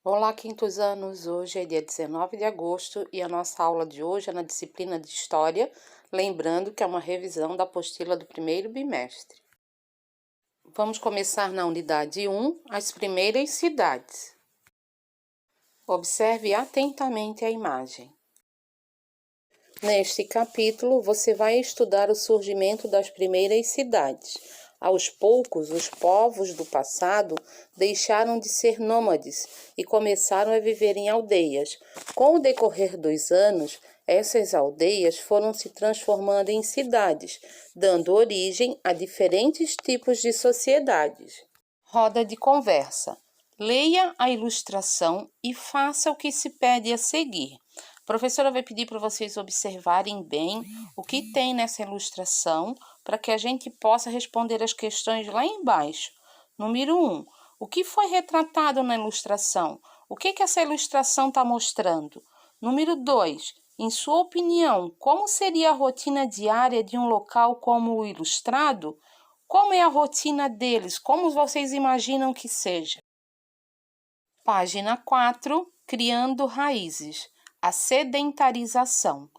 Olá, quintos anos! Hoje é dia 19 de agosto e a nossa aula de hoje é na disciplina de História, lembrando que é uma revisão da apostila do primeiro bimestre. Vamos começar na unidade 1, as primeiras cidades. Observe atentamente a imagem. Neste capítulo, você vai estudar o surgimento das primeiras cidades. Aos poucos, os povos do passado deixaram de ser nômades e começaram a viver em aldeias. Com o decorrer dos anos, essas aldeias foram se transformando em cidades, dando origem a diferentes tipos de sociedades. Roda de conversa. Leia a ilustração e faça o que se pede a seguir. A professora vai pedir para vocês observarem bem o que tem nessa ilustração para que a gente possa responder as questões lá embaixo. Número 1. O que foi retratado na ilustração? O que essa ilustração está mostrando? Número 2. Em sua opinião, como seria a rotina diária de um local como o ilustrado? Como é a rotina deles? Como vocês imaginam que seja? Página 4. Criando raízes. A sedentarização.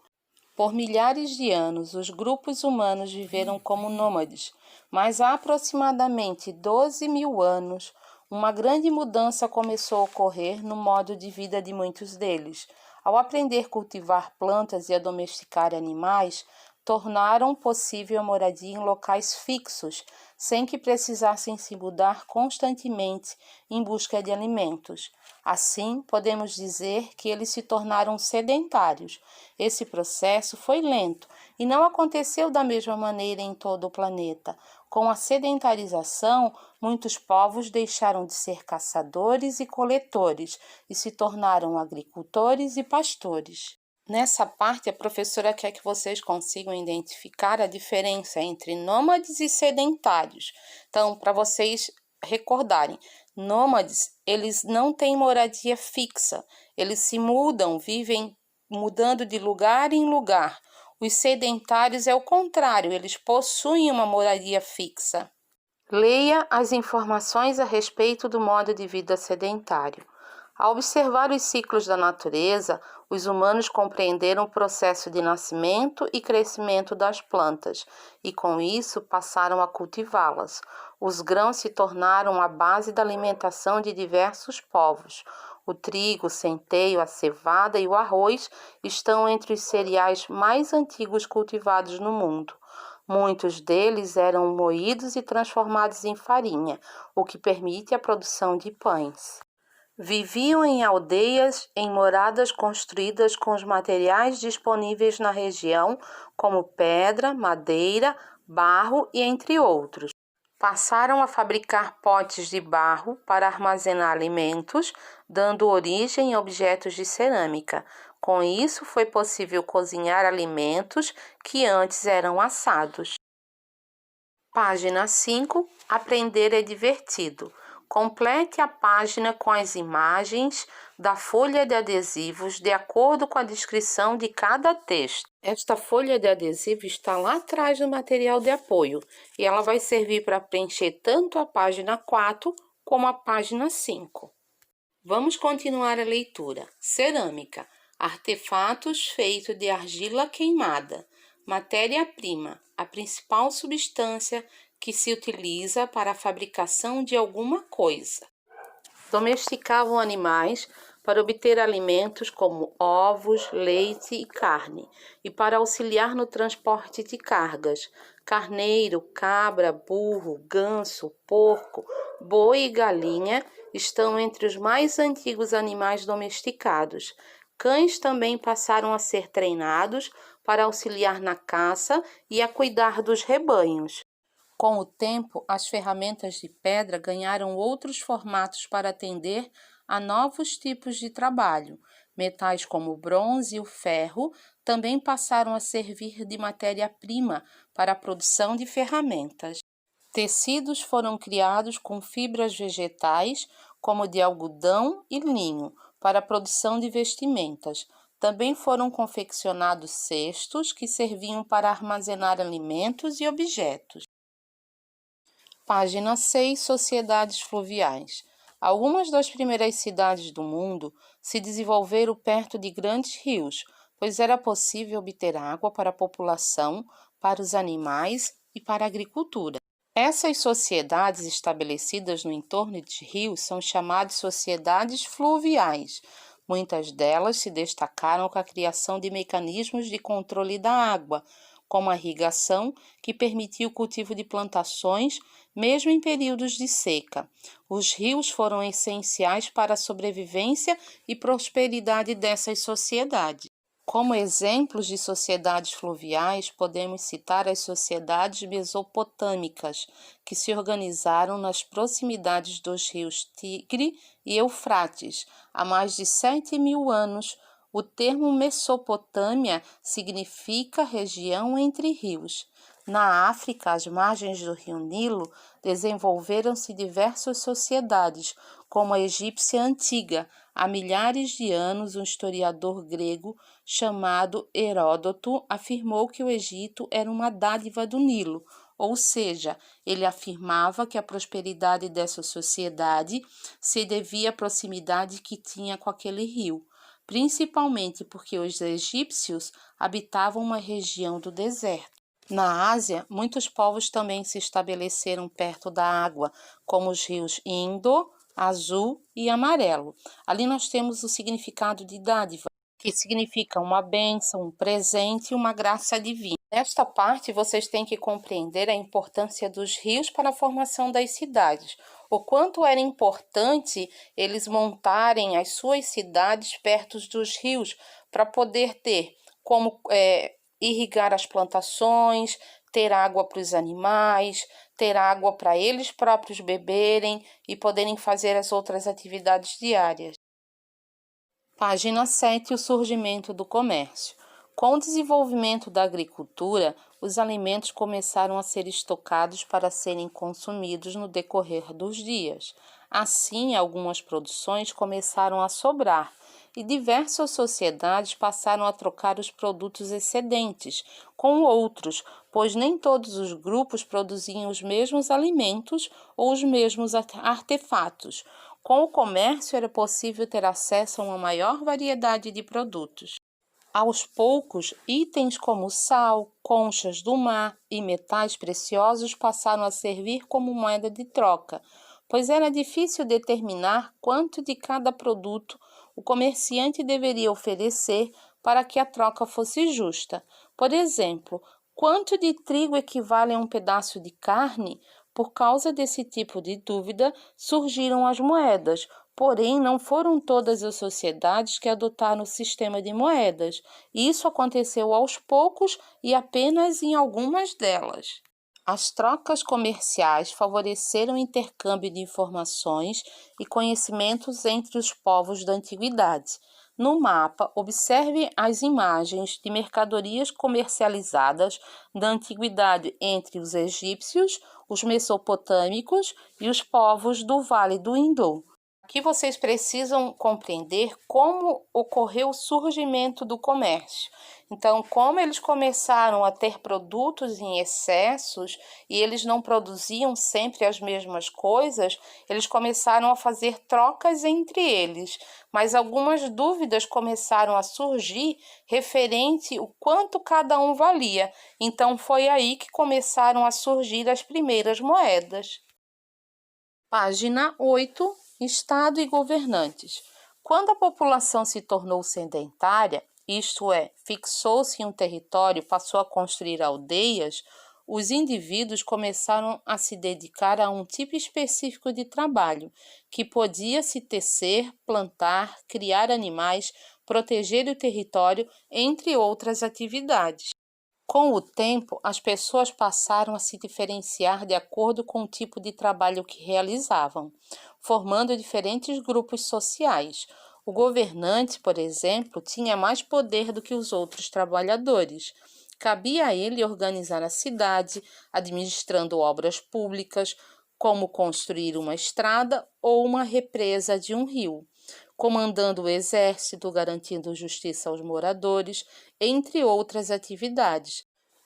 Por milhares de anos, os grupos humanos viveram como nômades, mas há aproximadamente 12.000 anos, uma grande mudança começou a ocorrer no modo de vida de muitos deles. Ao aprender a cultivar plantas e a domesticar animais, tornaram possível a moradia em locais fixos, sem que precisassem se mudar constantemente em busca de alimentos. Assim, podemos dizer que eles se tornaram sedentários. Esse processo foi lento e não aconteceu da mesma maneira em todo o planeta. Com a sedentarização, muitos povos deixaram de ser caçadores e coletores e se tornaram agricultores e pastores. Nessa parte, a professora quer que vocês consigam identificar a diferença entre nômades e sedentários. Então, para vocês recordarem, nômades, eles não têm moradia fixa, eles se mudam, vivem mudando de lugar em lugar. Os sedentários é o contrário, eles possuem uma moradia fixa. Leia as informações a respeito do modo de vida sedentário. Ao observar os ciclos da natureza, os humanos compreenderam o processo de nascimento e crescimento das plantas e, com isso, passaram a cultivá-las. Os grãos se tornaram a base da alimentação de diversos povos. O trigo, o centeio, a cevada e o arroz estão entre os cereais mais antigos cultivados no mundo. Muitos deles eram moídos e transformados em farinha, o que permite a produção de pães. Viviam em aldeias, em moradas construídas com os materiais disponíveis na região, como pedra, madeira, barro e entre outros. Passaram a fabricar potes de barro para armazenar alimentos, dando origem a objetos de cerâmica. Com isso, foi possível cozinhar alimentos que antes eram assados. Página 5. Aprender é divertido. Complete a página com as imagens da folha de adesivos de acordo com a descrição de cada texto. Esta folha de adesivo está lá atrás do material de apoio e ela vai servir para preencher tanto a página 4 como a página 5. Vamos continuar a leitura. Cerâmica. Artefatos feitos de argila queimada. Matéria-prima. A principal substância que se utiliza para a fabricação de alguma coisa. Domesticavam animais para obter alimentos como ovos, leite e carne, e para auxiliar no transporte de cargas. Carneiro, cabra, burro, ganso, porco, boi e galinha estão entre os mais antigos animais domesticados. Cães também passaram a ser treinados para auxiliar na caça e a cuidar dos rebanhos. Com o tempo, as ferramentas de pedra ganharam outros formatos para atender a novos tipos de trabalho. Metais como o bronze e o ferro também passaram a servir de matéria-prima para a produção de ferramentas. Tecidos foram criados com fibras vegetais, como de algodão e linho, para a produção de vestimentas. Também foram confeccionados cestos que serviam para armazenar alimentos e objetos. Página 6. Sociedades fluviais. Algumas das primeiras cidades do mundo se desenvolveram perto de grandes rios, pois era possível obter água para a população, para os animais e para a agricultura. Essas sociedades estabelecidas no entorno de rios são chamadas sociedades fluviais. Muitas delas se destacaram com a criação de mecanismos de controle da água, como a irrigação, que permitia o cultivo de plantações, mesmo em períodos de seca. Os rios foram essenciais para a sobrevivência e prosperidade dessas sociedades. Como exemplos de sociedades fluviais, podemos citar as sociedades mesopotâmicas, que se organizaram nas proximidades dos rios Tigre e Eufrates há mais de 7.000 anos. O termo Mesopotâmia significa região entre rios. Na África, às margens do rio Nilo, desenvolveram-se diversas sociedades, como a egípcia antiga. Há milhares de anos, um historiador grego chamado Heródoto afirmou que o Egito era uma dádiva do Nilo, ou seja, ele afirmava que a prosperidade dessa sociedade se devia à proximidade que tinha com aquele rio, principalmente porque os egípcios habitavam uma região do deserto. Na Ásia, muitos povos também se estabeleceram perto da água, como os rios Indo, Azul e Amarelo. Ali nós temos o significado de dádiva, que significa uma bênção, um presente e uma graça divina. Nesta parte, vocês têm que compreender a importância dos rios para a formação das cidades. O quanto era importante eles montarem as suas cidades perto dos rios para poder ter como irrigar as plantações, ter água para os animais, ter água para eles próprios beberem e poderem fazer as outras atividades diárias. Página 7. O surgimento do comércio. Com o desenvolvimento da agricultura, os alimentos começaram a ser estocados para serem consumidos no decorrer dos dias. Assim, algumas produções começaram a sobrar e diversas sociedades passaram a trocar os produtos excedentes com outros, pois nem todos os grupos produziam os mesmos alimentos ou os mesmos artefatos. Com o comércio era possível ter acesso a uma maior variedade de produtos. Aos poucos, itens como sal, conchas do mar e metais preciosos passaram a servir como moeda de troca, pois era difícil determinar quanto de cada produto o comerciante deveria oferecer para que a troca fosse justa. Por exemplo, quanto de trigo equivale a um pedaço de carne? Por causa desse tipo de dúvida, surgiram as moedas, porém não foram todas as sociedades que adotaram o sistema de moedas. Isso aconteceu aos poucos e apenas em algumas delas. As trocas comerciais favoreceram o intercâmbio de informações e conhecimentos entre os povos da antiguidade. No mapa, observe as imagens de mercadorias comercializadas da antiguidade entre os egípcios, os mesopotâmicos e os povos do Vale do Indo. Aqui vocês precisam compreender como ocorreu o surgimento do comércio. Então, como eles começaram a ter produtos em excessos e eles não produziam sempre as mesmas coisas, eles começaram a fazer trocas entre eles. Mas algumas dúvidas começaram a surgir referente o quanto cada um valia. Então, foi aí que começaram a surgir as primeiras moedas. Página 8. Estado e governantes. Quando a população se tornou sedentária, isto é, fixou-se em um território e passou a construir aldeias, os indivíduos começaram a se dedicar a um tipo específico de trabalho, que podia se tecer, plantar, criar animais, proteger o território, entre outras atividades. Com o tempo, as pessoas passaram a se diferenciar de acordo com o tipo de trabalho que realizavam, formando diferentes grupos sociais. O governante, por exemplo, tinha mais poder do que os outros trabalhadores. Cabia a ele organizar a cidade, administrando obras públicas, como construir uma estrada ou uma represa de um rio, comandando o exército, garantindo justiça aos moradores, entre outras atividades.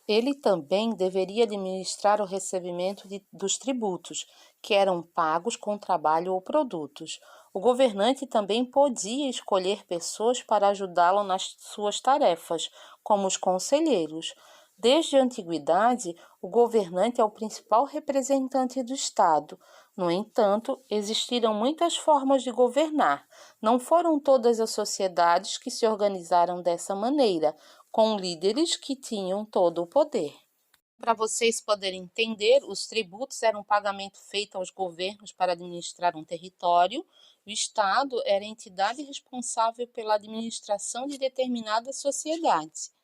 Ele também deveria administrar o recebimento dos tributos, que eram pagos com trabalho ou produtos. O governante também podia escolher pessoas para ajudá-lo nas suas tarefas, como os conselheiros. Desde a antiguidade, o governante é o principal representante do Estado. No entanto, existiram muitas formas de governar. Não foram todas as sociedades que se organizaram dessa maneira, com líderes que tinham todo o poder. Para vocês poderem entender, os tributos eram um pagamento feito aos governos para administrar um território. O Estado era a entidade responsável pela administração de determinadas sociedades.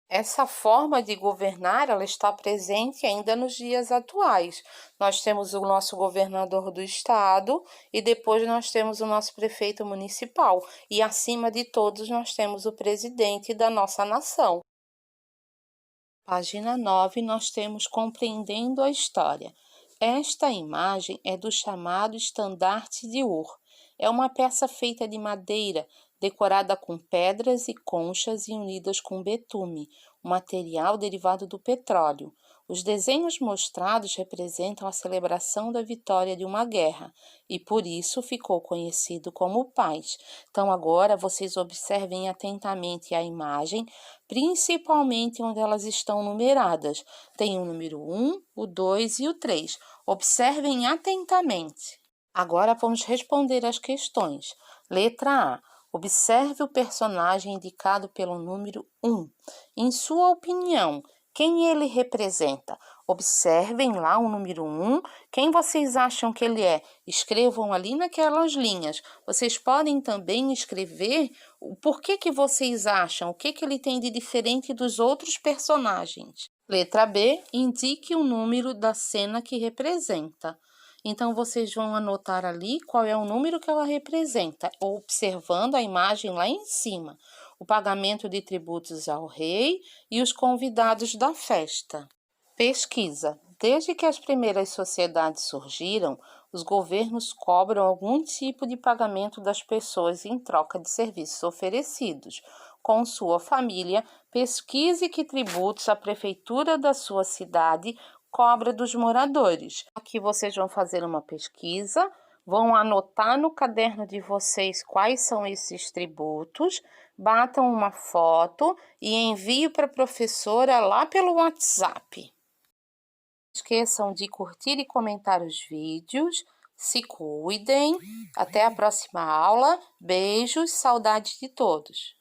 Essa forma de governar, ela está presente ainda nos dias atuais. Nós temos o nosso governador do estado e depois nós temos o nosso prefeito municipal. E acima de todos nós temos o presidente da nossa nação. Página 9, nós temos Compreendendo a História. Esta imagem é do chamado Estandarte de Ur. É uma peça feita de madeira, decorada com pedras e conchas e unidas com betume, um material derivado do petróleo. Os desenhos mostrados representam a celebração da vitória de uma guerra e por isso ficou conhecido como Paz. Então agora vocês observem atentamente a imagem, principalmente onde elas estão numeradas. Tem o número 1, o 2 e o 3. Observem atentamente. Agora vamos responder as questões. Letra A. Observe o personagem indicado pelo número 1. Em sua opinião, quem ele representa? Observem lá o número 1. Quem vocês acham que ele é? Escrevam ali naquelas linhas. Vocês podem também escrever o porquê que vocês acham, o que ele tem de diferente dos outros personagens. Letra B. Indique o número da cena que representa. Então, vocês vão anotar ali qual é o número que ela representa, observando a imagem lá em cima. O pagamento de tributos ao rei e os convidados da festa. Pesquisa. Desde que as primeiras sociedades surgiram, os governos cobram algum tipo de pagamento das pessoas em troca de serviços oferecidos. Com sua família, pesquise que tributos a prefeitura da sua cidade cobra dos moradores. Aqui vocês vão fazer uma pesquisa, vão anotar no caderno de vocês quais são esses tributos, batam uma foto e enviem para a professora lá pelo WhatsApp. Não esqueçam de curtir e comentar os vídeos. Se cuidem. Até a próxima aula. Beijos, saudades de todos.